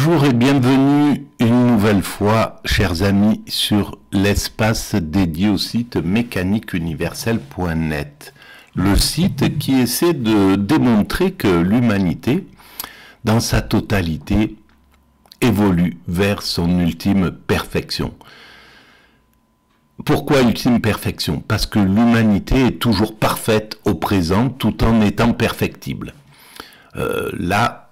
Bonjour et bienvenue une nouvelle fois, chers amis, sur l'espace dédié au site mécaniqueuniverselle.net. Le site qui essaie de démontrer que l'humanité, dans sa totalité, évolue vers son ultime perfection. Pourquoi ultime perfection? Parce que l'humanité est toujours parfaite au présent tout en étant perfectible. Là,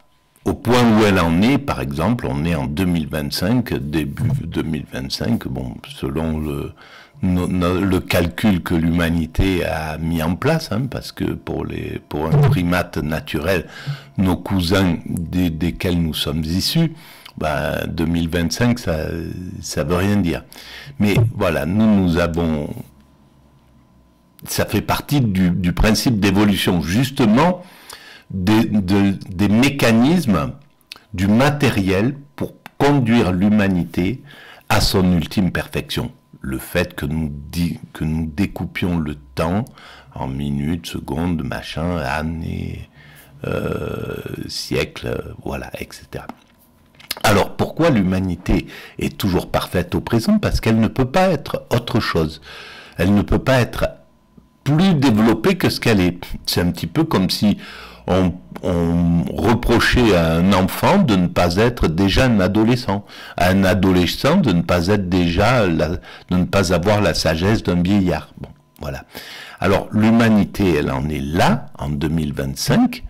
au point où elle en est, par exemple, on est en 2025, début 2025, bon, selon le calcul que l'humanité a mis en place, hein, parce que pour un primate naturel, nos cousins desquels nous sommes issus, 2025, ça veut rien dire. Mais voilà, nous avons, ça fait partie du principe d'évolution, justement, des mécanismes, du matériel pour conduire l'humanité à son ultime perfection. Le fait que nous découpions le temps en minutes, secondes, machin, années, siècles, voilà, etc. Alors, pourquoi l'humanité est toujours parfaite au présent? Parce qu'elle ne peut pas être autre chose. Elle ne peut pas être plus développée que ce qu'elle est. C'est un petit peu comme si on reprochait à un enfant de ne pas être déjà un adolescent, à un adolescent de ne pas être déjà, de ne pas avoir la sagesse d'un vieillard. Bon, voilà. Alors l'humanité, elle en est là, en 2025,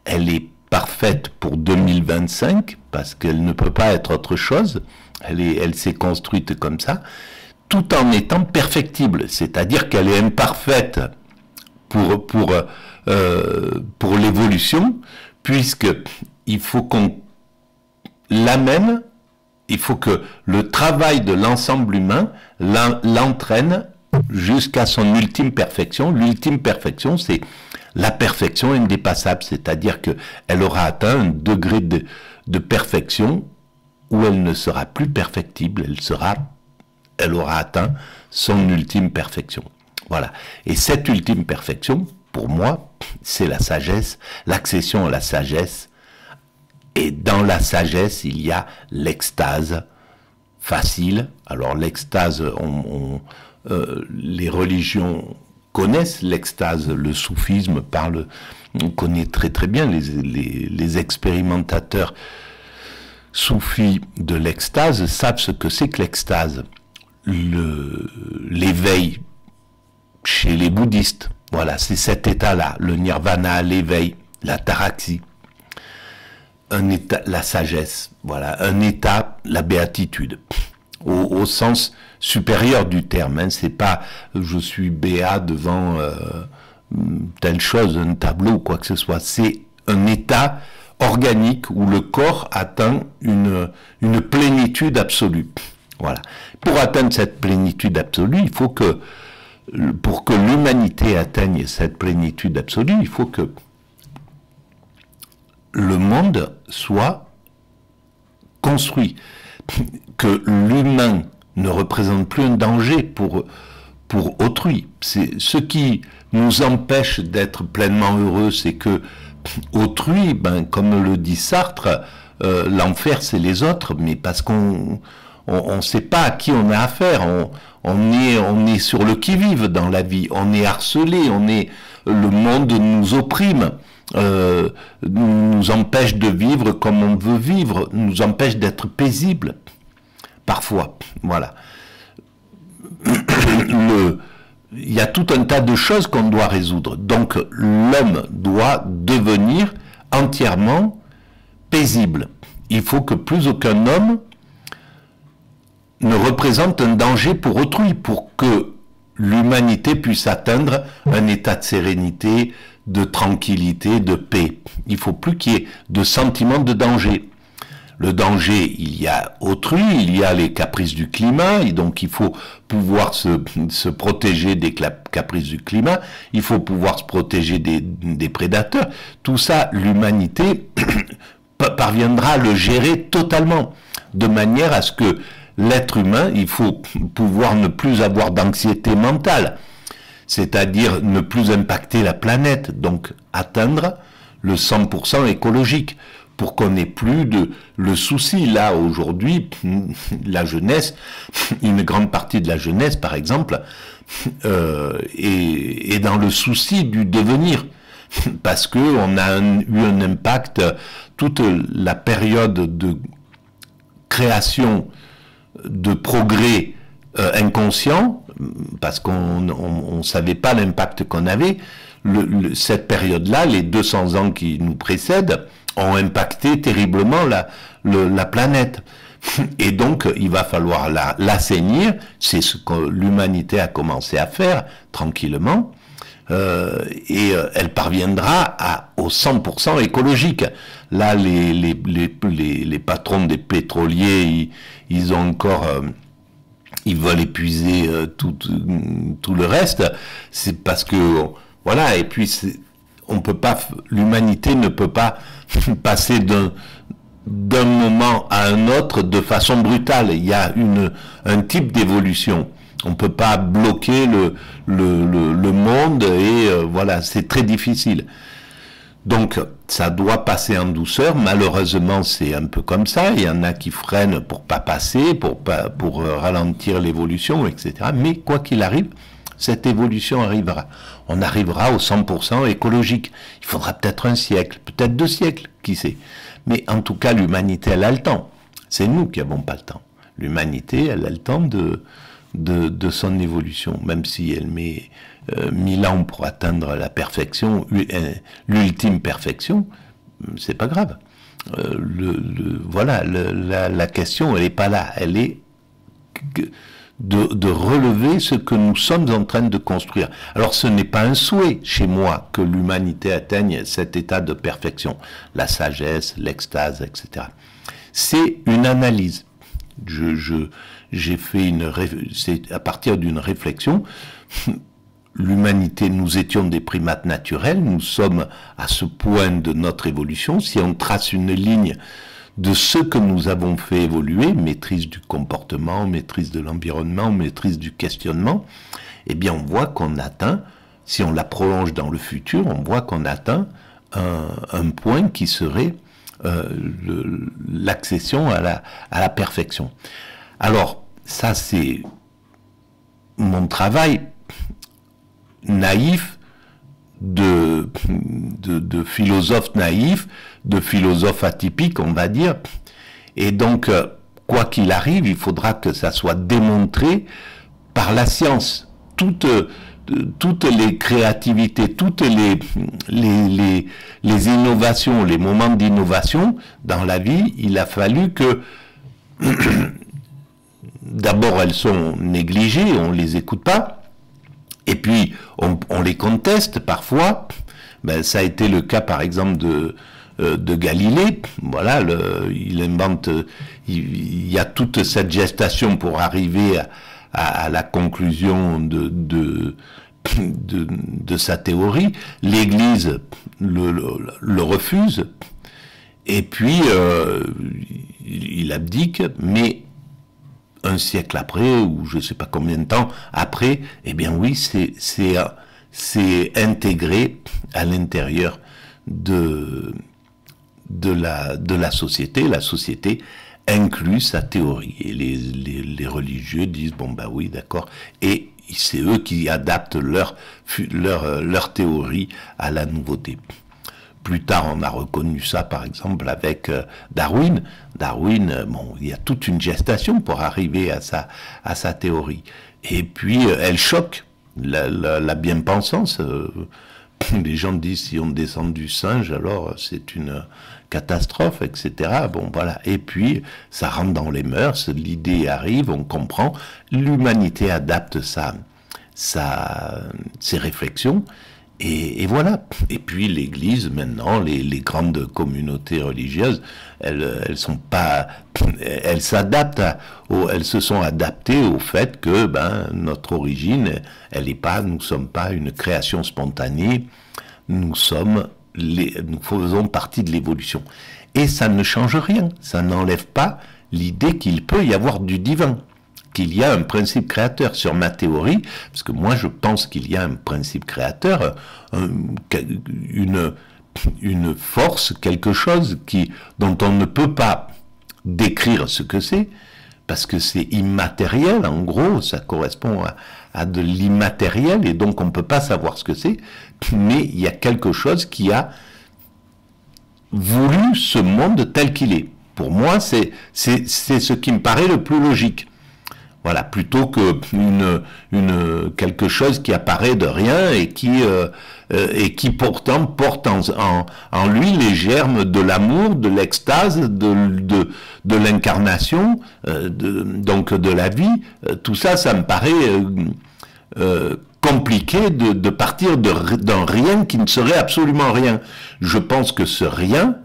elle est parfaite pour 2025, parce qu'elle ne peut pas être autre chose, elle s'est construite comme ça, tout en étant perfectible, c'est-à-dire qu'elle est imparfaite pour l'évolution, puisque il faut qu'on l'amène, il faut que le travail de l'ensemble humain l'entraîne jusqu'à son ultime perfection. L'ultime perfection, c'est la perfection indépassable, c'est-à-dire qu'elle aura atteint un degré de perfection où elle ne sera plus perfectible, elle aura atteint son ultime perfection. Voilà. Et cette ultime perfection, pour moi, c'est la sagesse, l'accession à la sagesse. Et dans la sagesse, il y a l'extase facile. Alors l'extase, les religions connaissent l'extase, le soufisme parle, on connaît très très bien les expérimentateurs soufis de l'extase savent ce que c'est que l'extase. L'éveil chez les bouddhistes, voilà, c'est cet état-là, le nirvana, l'éveil, l'ataraxie, un état, la sagesse, voilà, un état, la béatitude, au sens supérieur du terme, hein, c'est pas je suis béat devant telle chose, un tableau ou quoi que ce soit, c'est un état organique où le corps atteint une plénitude absolue. Voilà. Pour atteindre cette plénitude absolue, il faut que, pour que l'humanité atteigne cette plénitude absolue, il faut que le monde soit construit, que l'humain ne représente plus un danger pour autrui. C'est ce qui nous empêche d'être pleinement heureux, c'est que autrui, comme le dit Sartre, l'enfer c'est les autres, mais parce qu'on ne sait pas à qui on a affaire, on est sur le qui-vive dans la vie, on est harcelé, le monde nous opprime, nous empêche de vivre comme on veut vivre, nous empêche d'être paisible, parfois, voilà. Il y a tout un tas de choses qu'on doit résoudre, donc l'homme doit devenir entièrement paisible. Il faut que plus aucun homme ne représente un danger pour autrui, pour que l'humanité puisse atteindre un état de sérénité, de tranquillité, de paix. Il ne faut plus qu'il y ait de sentiment de danger. Le danger, il y a autrui, il y a les caprices du climat, et donc il faut pouvoir se protéger des caprices du climat, il faut pouvoir se protéger des prédateurs. Tout ça, l'humanité parviendra à le gérer totalement, de manière à ce que l'être humain, il faut pouvoir ne plus avoir d'anxiété mentale, c'est-à-dire ne plus impacter la planète, donc atteindre le 100% écologique. pour qu'on n'ait plus le souci. Là, aujourd'hui, la jeunesse, une grande partie de la jeunesse, par exemple, est dans le souci du devenir. Parce que on a eu un impact, toute la période de création, de progrès inconscient, parce qu'on ne savait pas l'impact qu'on avait, cette période-là, les 200 ans qui nous précèdent, ont impacté terriblement la planète. Et donc, il va falloir l'assainir, c'est ce que l'humanité a commencé à faire, tranquillement, et elle parviendra au 100% écologique. Là, les patrons des pétroliers, ils ont encore... ils veulent épuiser tout le reste. C'est parce que... Voilà, et puis on peut pas... L'humanité ne peut pas passer d'un moment à un autre de façon brutale. Il y a un type d'évolution. On peut pas bloquer le monde et voilà, c'est très difficile. Donc, ça doit passer en douceur. Malheureusement, c'est un peu comme ça. Il y en a qui freinent pour pas passer, pour ralentir l'évolution, etc. Mais quoi qu'il arrive, cette évolution arrivera. On arrivera au 100% écologique. Il faudra peut-être un siècle, peut-être 2 siècles, qui sait. Mais en tout cas, l'humanité, elle a le temps. C'est nous qui n'avons pas le temps. L'humanité, elle a le temps de son évolution, même si elle met 1000 ans pour atteindre la perfection, l'ultime perfection, c'est pas grave. Voilà, la question, elle n'est pas là. Elle est de relever ce que nous sommes en train de construire. Alors ce n'est pas un souhait chez moi que l'humanité atteigne cet état de perfection, la sagesse, l'extase, etc. C'est une analyse. J'ai fait c'est à partir d'une réflexion. L'humanité, nous étions des primates naturels, nous sommes à ce point de notre évolution. Si on trace une ligne de ce que nous avons fait évoluer, maîtrise du comportement, maîtrise de l'environnement, maîtrise du questionnement, eh bien on voit qu'on atteint, si on la prolonge dans le futur, on voit qu'on atteint un point qui serait l'accession à la perfection. Alors, ça c'est mon travail naïf de philosophe naïf, de philosophe atypique, on va dire. Et donc, quoi qu'il arrive, il faudra que ça soit démontré par la science. Toutes les créativités, toutes les innovations, les moments d'innovation dans la vie, il a fallu que d'abord elles sont négligées, on les écoute pas. Et puis, on les conteste parfois. Ben, ça a été le cas, par exemple, de Galilée. Voilà, il invente... Il y a toute cette gestation pour arriver à la conclusion de sa théorie. L'Église le refuse. Et puis, il abdique, mais... un siècle après, ou je ne sais pas combien de temps après, eh bien oui, c'est intégré à l'intérieur de la société. La société inclut sa théorie. Et les religieux disent, bon ben oui, d'accord. Et c'est eux qui adaptent leur théorie à la nouveauté. Plus tard, on a reconnu ça, par exemple, avec Darwin. Darwin, bon, il y a toute une gestation pour arriver à sa théorie. Et puis, elle choque la bien-pensance. Les gens disent, si on descend du singe, alors c'est une catastrophe, etc. Bon, voilà. Et puis, ça rentre dans les mœurs, l'idée arrive, on comprend. L'humanité adapte ses réflexions. Et voilà. Et puis l'Église, maintenant, les grandes communautés religieuses, elles s'adaptent, elles se sont adaptées au fait que notre origine, nous sommes pas une création spontanée, nous faisons partie de l'évolution. Et ça ne change rien, ça n'enlève pas l'idée qu'il peut y avoir du divin, qu'il y a un principe créateur. Sur ma théorie, parce que moi je pense qu'il y a un principe créateur, une force, quelque chose dont on ne peut pas décrire ce que c'est, parce que c'est immatériel, en gros, ça correspond à de l'immatériel, et donc on ne peut pas savoir ce que c'est, mais il y a quelque chose qui a voulu ce monde tel qu'il est. Pour moi, c'est ce qui me paraît le plus logique. Voilà, plutôt que quelque chose qui apparaît de rien et qui pourtant porte en lui les germes de l'amour, de l'extase, de l'incarnation, donc de la vie. Tout ça, ça me paraît compliqué de partir d'un rien qui ne serait absolument rien. Je pense que ce rien,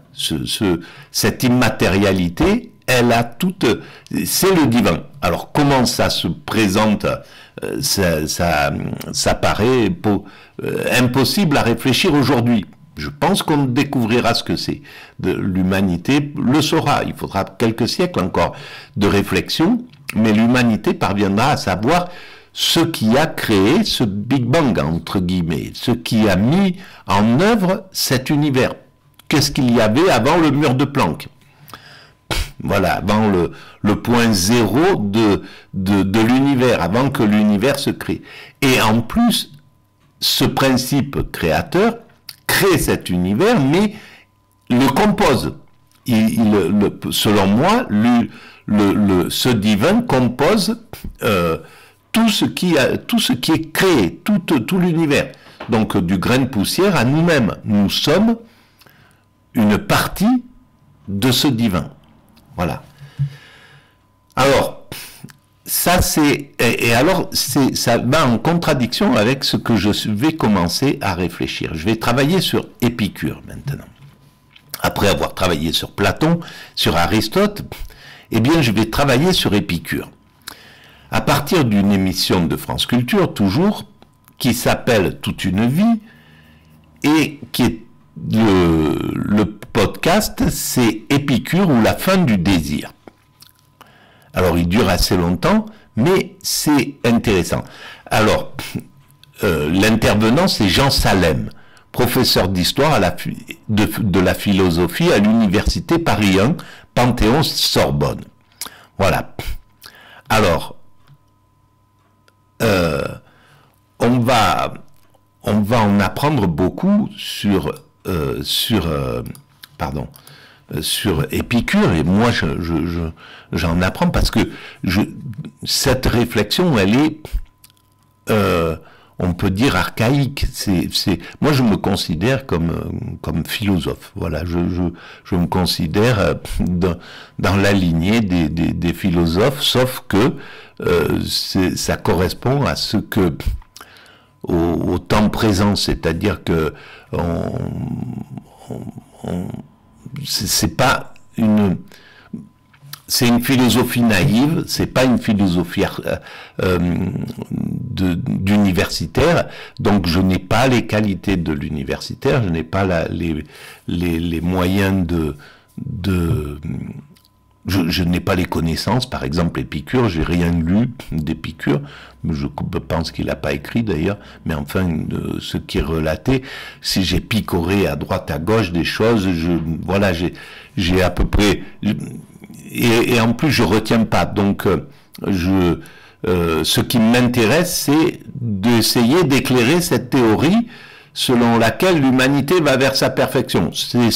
cette immatérialité, elle a toute, c'est le divin. Alors comment ça se présente, ça paraît impossible à réfléchir aujourd'hui. Je pense qu'on découvrira ce que c'est. L'humanité le saura. Il faudra quelques siècles encore de réflexion, mais l'humanité parviendra à savoir ce qui a créé ce Big Bang, entre guillemets, ce qui a mis en œuvre cet univers. Qu'est-ce qu'il y avait avant le mur de Planck? Voilà, avant le point zéro de l'univers, avant que l'univers se crée. Et en plus, ce principe créateur crée cet univers, mais le compose. Selon moi, ce divin compose tout ce qui est créé, tout l'univers. Donc, du grain de poussière à nous-mêmes. Nous sommes une partie de ce divin. Voilà. Alors, ça c'est... Et alors, ça va en contradiction avec ce que je vais commencer à réfléchir. Je vais travailler sur Épicure maintenant. Après avoir travaillé sur Platon, sur Aristote, eh bien je vais travailler sur Épicure. À partir d'une émission de France Culture, toujours, qui s'appelle Toute une vie, et qui est le podcast, c'est Épicure ou la fin du désir. Alors, il dure assez longtemps, mais c'est intéressant. Alors, l'intervenant, c'est Jean Salem, professeur d'histoire de la philosophie à l'université Paris 1, Panthéon-Sorbonne. Voilà. Alors, on va en apprendre beaucoup sur Épicure, et moi j'en apprends parce que cette réflexion, elle est, on peut dire, archaïque. Moi je me considère comme philosophe. Voilà, je me considère dans la lignée des philosophes, sauf que ça correspond à ce que au temps présent, c'est-à-dire que c'est une philosophie naïve, c'est pas une philosophie d'universitaire, donc je n'ai pas les qualités de l'universitaire, je n'ai pas les moyens je n'ai pas les connaissances. Par exemple, Épicure, j'ai rien lu d'Épicure, je pense qu'il n'a pas écrit d'ailleurs, mais enfin, ce qui est relaté, si j'ai picoré à droite à gauche des choses, voilà, j'ai à peu près, et en plus je retiens pas, donc ce qui m'intéresse, c'est d'essayer d'éclairer cette théorie selon laquelle l'humanité va vers sa perfection. C'est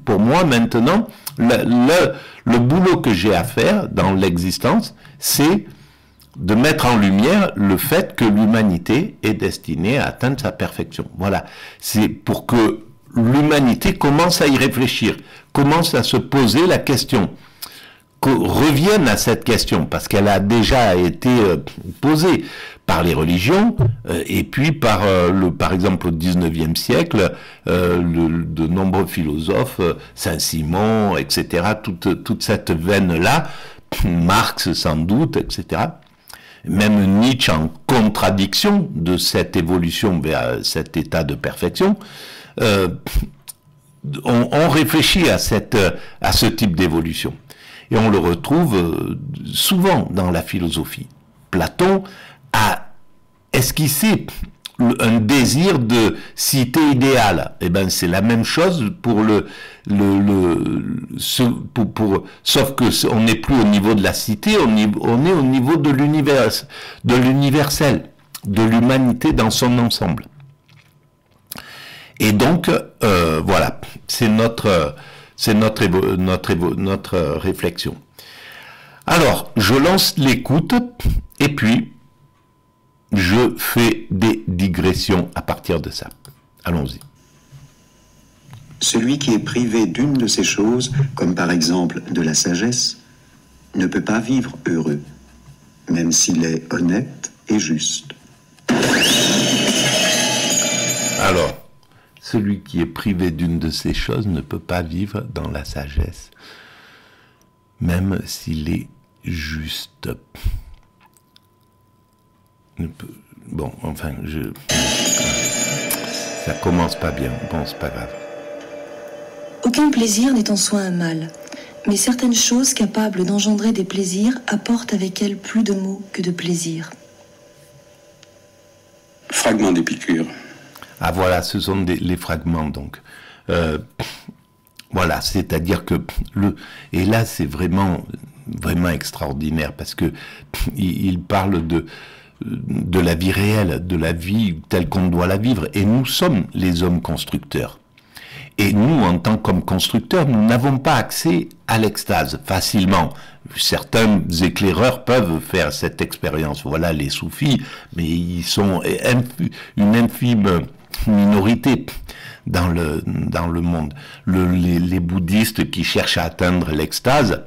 pour moi maintenant le boulot que j'ai à faire dans l'existence, c'est de mettre en lumière le fait que l'humanité est destinée à atteindre sa perfection. Voilà. C'est pour que l'humanité commence à y réfléchir, commence à se poser la question, revienne à cette question, parce qu'elle a déjà été posée par les religions, et puis par exemple au XIXe siècle, de nombreux philosophes, Saint-Simon, etc., toute cette veine-là, Marx sans doute, etc., même Nietzsche en contradiction de cette évolution vers cet état de perfection, on réfléchit à ce type d'évolution. Et on le retrouve souvent dans la philosophie. Platon a esquissé un désir de cité idéale. Eh ben, c'est la même chose pour sauf que on n'est plus au niveau de la cité, on est au niveau de l'univers, de l'universel, de l'humanité dans son ensemble. Et donc, voilà, c'est notre réflexion. Alors, je lance l'écoute, et puis, je fais des digressions à partir de ça. Allons-y. Celui qui est privé d'une de ces choses, comme par exemple de la sagesse, ne peut pas vivre heureux, même s'il est honnête et juste. Alors, celui qui est privé d'une de ces choses ne peut pas vivre dans la sagesse, même s'il est juste. Bon, enfin, ça commence pas bien. Bon, c'est pas grave. Aucun plaisir n'est en soi un mal, mais certaines choses capables d'engendrer des plaisirs apportent avec elles plus de maux que de plaisir. Fragment d'Épicure. Ah voilà, ce sont les fragments, donc. Voilà, c'est-à-dire que et là c'est vraiment extraordinaire, parce que il parle de la vie réelle, de la vie telle qu'on doit la vivre, et nous sommes les hommes constructeurs. Et nous, en tant qu'hommes constructeurs, nous n'avons pas accès à l'extase facilement. Certains éclaireurs peuvent faire cette expérience. Voilà les soufis, mais ils sont une infime minorité dans le monde. Les bouddhistes qui cherchent à atteindre l'extase,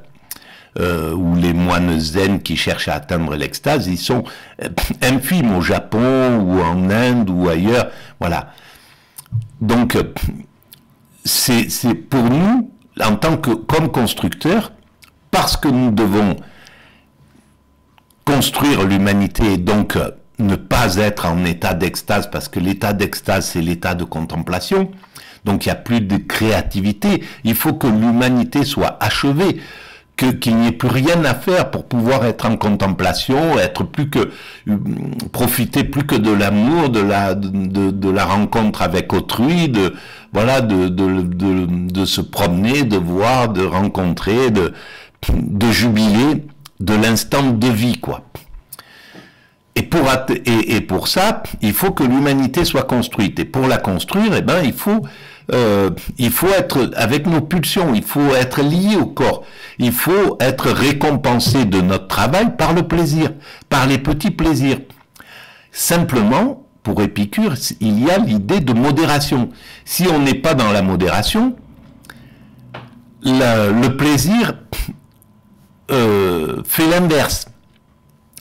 ou les moines zen qui cherchent à atteindre l'extase, ils sont infimes au Japon ou en Inde ou ailleurs. Voilà. Donc, c'est pour nous, en tant que comme constructeurs, parce que nous devons construire l'humanité, et donc ne pas être en état d'extase, parce que l'état d'extase, c'est l'état de contemplation, donc il n'y a plus de créativité, il faut que l'humanité soit achevée, qu'il n'y ait plus rien à faire pour pouvoir être en contemplation, être plus que profiter plus que de l'amour, de la rencontre avec autrui, de se promener, de voir, de rencontrer, de jubiler de l'instant de vie, quoi. Et pour ça, il faut que l'humanité soit construite. Et pour la construire, eh ben, il faut être avec nos pulsions, il faut être lié au corps, il faut être récompensé de notre travail par le plaisir, par les petits plaisirs. Simplement, pour Épicure, il y a l'idée de modération. Si on n'est pas dans la modération, le plaisir fait l'inverse,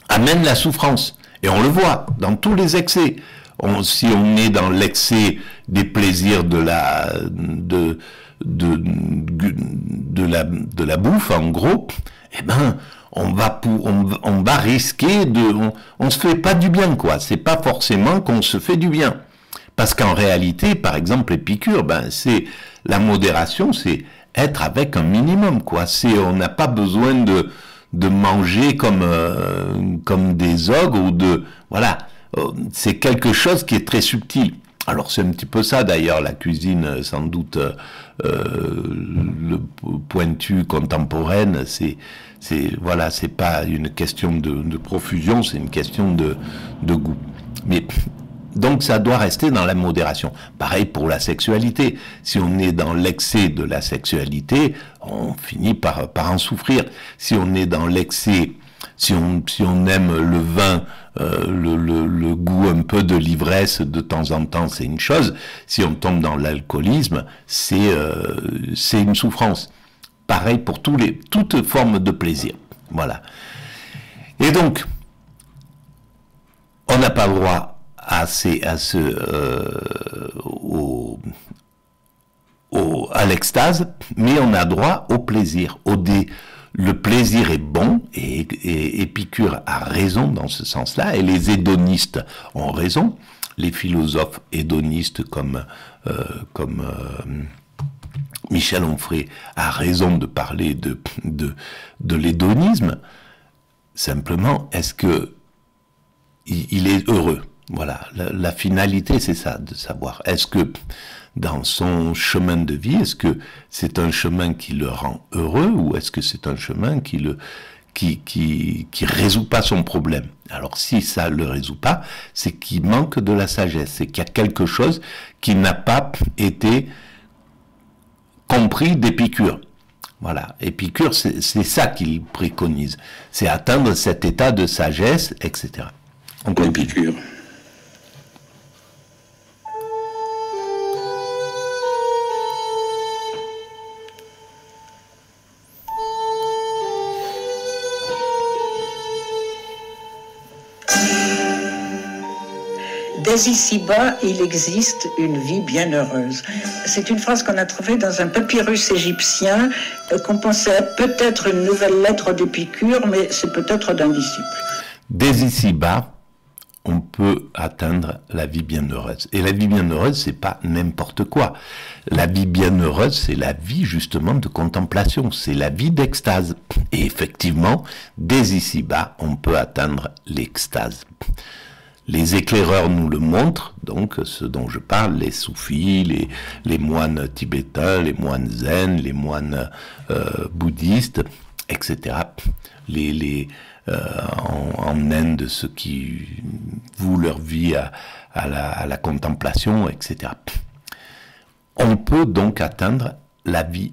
amène la souffrance. Et on le voit dans tous les excès. Si on est dans l'excès des plaisirs de la bouffe, en gros, eh ben, on va risquer on se fait pas du bien, quoi. C'est pas forcément qu'on se fait du bien. Parce qu'en réalité, par exemple, Épicure, ben, c'est la modération, c'est être avec un minimum, quoi. On n'a pas besoin de manger comme des ogres ou voilà. C'est quelque chose qui est très subtil. Alors c'est un petit peu ça d'ailleurs, la cuisine sans doute le pointue contemporaine, voilà, c'est pas une question de profusion, c'est une question de goût. Mais donc ça doit rester dans la modération. Pareil pour la sexualité. Si on est dans l'excès de la sexualité, on finit par en souffrir. Si on est dans l'excès, si on aime le vin, le goût un peu de l'ivresse de temps en temps, c'est une chose. Si on tombe dans l'alcoolisme, c'est une souffrance. Pareil pour toutes formes de plaisir. Voilà. Et donc, on n'a pas le droit à l'extase, mais on a droit au plaisir, le plaisir est bon, et Épicure a raison dans ce sens-là, et les hédonistes ont raison, les philosophes hédonistes comme Michel Onfray a raison de parler de l'hédonisme. Simplement, est-ce que il est heureux? Voilà, la finalité, c'est ça, de savoir, est-ce que dans son chemin de vie, est-ce que c'est un chemin qui le rend heureux ou est-ce que c'est un chemin qui résout pas son problème? Alors si ça le résout pas, c'est qu'il manque de la sagesse, c'est qu'il y a quelque chose qui n'a pas été compris d'Épicure. Voilà, Épicure, c'est ça qu'il préconise, c'est atteindre cet état de sagesse, etc. On continue. Épicure. Dès ici-bas, il existe une vie bienheureuse. C'est une phrase qu'on a trouvée dans un papyrus égyptien qu'on pensait peut-être une nouvelle lettre d'Épicure, mais c'est peut-être d'un disciple. Dès ici-bas, on peut atteindre la vie bienheureuse. Et la vie bienheureuse, c'est pas n'importe quoi. La vie bienheureuse, c'est la vie justement de contemplation, c'est la vie d'extase. Et effectivement, dès ici-bas, on peut atteindre l'extase. Les éclaireurs nous le montrent, donc ce dont je parle, les soufis, les moines tibétains, les moines zen, les moines bouddhistes, etc. En Inde, ceux qui vouent leur vie à la contemplation, etc. On peut donc atteindre la vie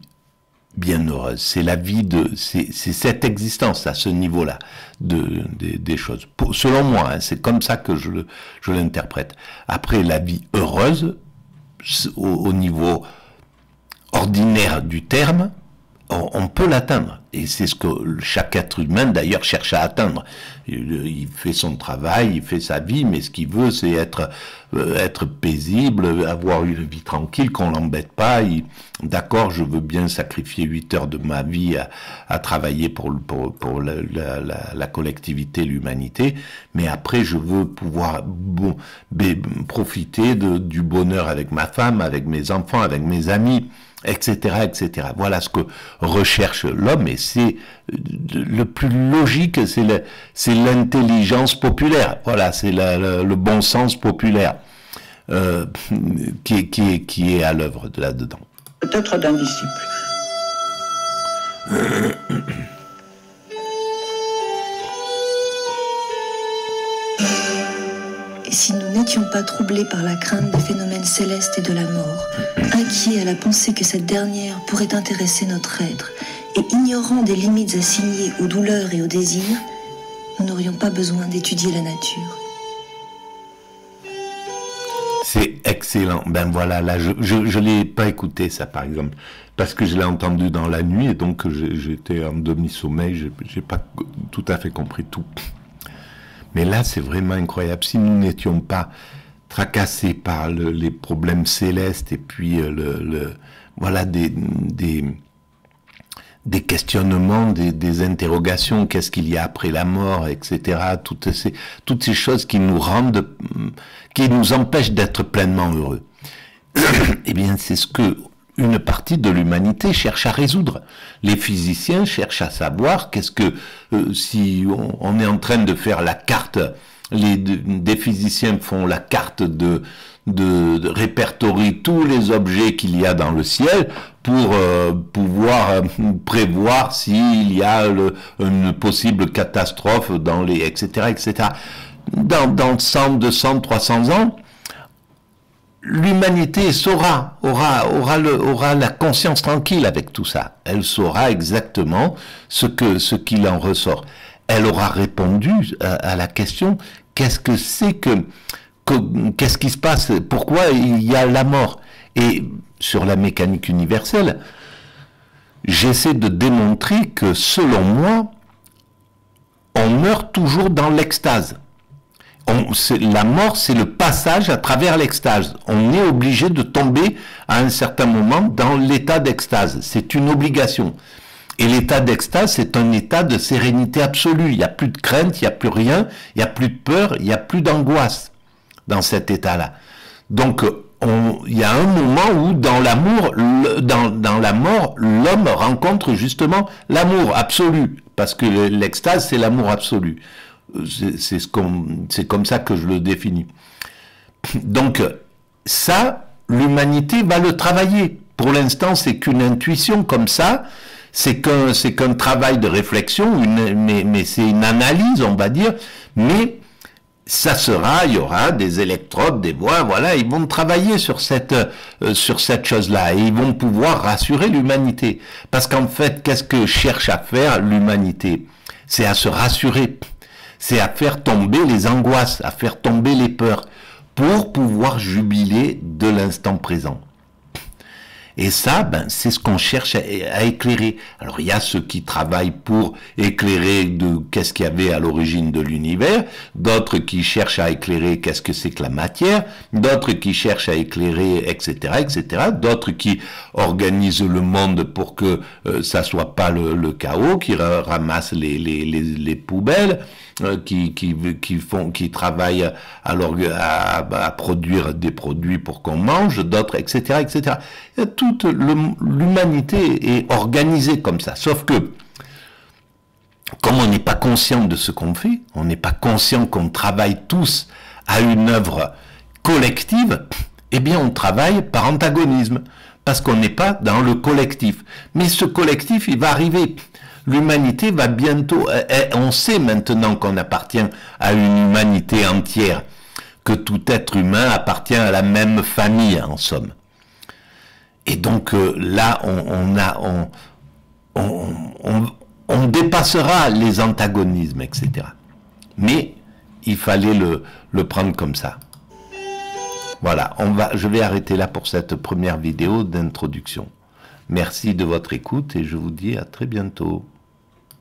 bienheureuse. C'est la vie c'est cette existence à ce niveau-là des choses. Selon moi, hein, c'est comme ça que je l'interprète. Après, la vie heureuse, au niveau ordinaire du terme, on peut l'atteindre. Et c'est ce que chaque être humain, d'ailleurs, cherche à atteindre. Il fait son travail, il fait sa vie, mais ce qu'il veut, c'est être paisible, avoir une vie tranquille, qu'on l'embête pas. D'accord, je veux bien sacrifier 8 heures de ma vie à travailler pour la collectivité, l'humanité, mais après, je veux pouvoir profiter du bonheur avec ma femme, avec mes enfants, avec mes amis, etc., etc. Voilà ce que recherche l'homme, et c'est le plus logique, c'est l'intelligence populaire. Voilà, c'est le bon sens populaire qui est à l'œuvre là-dedans. Peut-être d'un disciple. Et si nous n'étions pas troublés par la crainte des phénomènes célestes et de la mort, inquiets à la pensée que cette dernière pourrait intéresser notre être, et ignorant des limites assignées aux douleurs et aux désirs, nous n'aurions pas besoin d'étudier la nature. C'est excellent. Ben voilà, là, je l'ai pas écouté, ça, par exemple, parce que je l'ai entendu dans la nuit, et donc j'étais en demi-sommeil, j'ai pas tout à fait compris tout. Mais là, c'est vraiment incroyable. Si nous n'étions pas tracassés par les problèmes célestes, et puis voilà, des questionnements, des interrogations, qu'est-ce qu'il y a après la mort, etc. Toutes ces choses qui nous empêchent d'être pleinement heureux. Eh bien, c'est ce que une partie de l'humanité cherche à résoudre. Les physiciens cherchent à savoir qu'est-ce que, si on est en train de faire la carte, des physiciens font la carte de répertorier tous les objets qu'il y a dans le ciel pour pouvoir prévoir s'il y a une possible catastrophe etc., etc. Dans 100, 200, 300 ans, l'humanité aura la conscience tranquille avec tout ça. Elle saura exactement ce qu'il en ressort. Elle aura répondu à la question, qu'est-ce que c'est qu'est-ce qui se passe? Pourquoi il y a la mort? Et sur la mécanique universelle, j'essaie de démontrer que, selon moi, on meurt toujours dans l'extase. La mort, c'est le passage à travers l'extase. On est obligé de tomber à un certain moment dans l'état d'extase. C'est une obligation. Et l'état d'extase, c'est un état de sérénité absolue. Il n'y a plus de crainte, il n'y a plus rien, il n'y a plus de peur, il n'y a plus d'angoisse dans cet état-là. Donc, il y a un moment où, dans la mort, l'homme rencontre justement l'amour absolu. Parce que l'extase, c'est l'amour absolu. c'est comme ça que je le définis. Donc, ça, l'humanité va le travailler. Pour l'instant, c'est qu'une intuition comme ça, c'est qu'un travail de réflexion, mais c'est une analyse, on va dire, mais ça sera, il y aura des électrodes, des voix, voilà, ils vont travailler sur cette chose-là, et ils vont pouvoir rassurer l'humanité. Parce qu'en fait, qu'est-ce que cherche à faire l'humanité? C'est à se rassurer, c'est à faire tomber les angoisses, à faire tomber les peurs, pour pouvoir jubiler de l'instant présent. Et ça, ben, c'est ce qu'on cherche à éclairer. Alors, il y a ceux qui travaillent pour éclairer de qu'est-ce qu'il y avait à l'origine de l'univers, d'autres qui cherchent à éclairer qu'est-ce que c'est que la matière, d'autres qui cherchent à éclairer, etc., etc., d'autres qui organisent le monde pour que ça soit pas le chaos, qui ramassent les poubelles, qui travaillent à produire des produits pour qu'on mange, d'autres, etc., etc. Toute l'humanité est organisée comme ça. Sauf que, comme on n'est pas conscient de ce qu'on fait, on n'est pas conscient qu'on travaille tous à une œuvre collective, eh bien on travaille par antagonisme, parce qu'on n'est pas dans le collectif. Mais ce collectif, il va arriver. L'humanité va bientôt, on sait maintenant qu'on appartient à une humanité entière, que tout être humain appartient à la même famille, en somme. Et donc là, on dépassera les antagonismes, etc. Mais il fallait le prendre comme ça. Voilà, je vais arrêter là pour cette première vidéo d'introduction. Merci de votre écoute et je vous dis à très bientôt.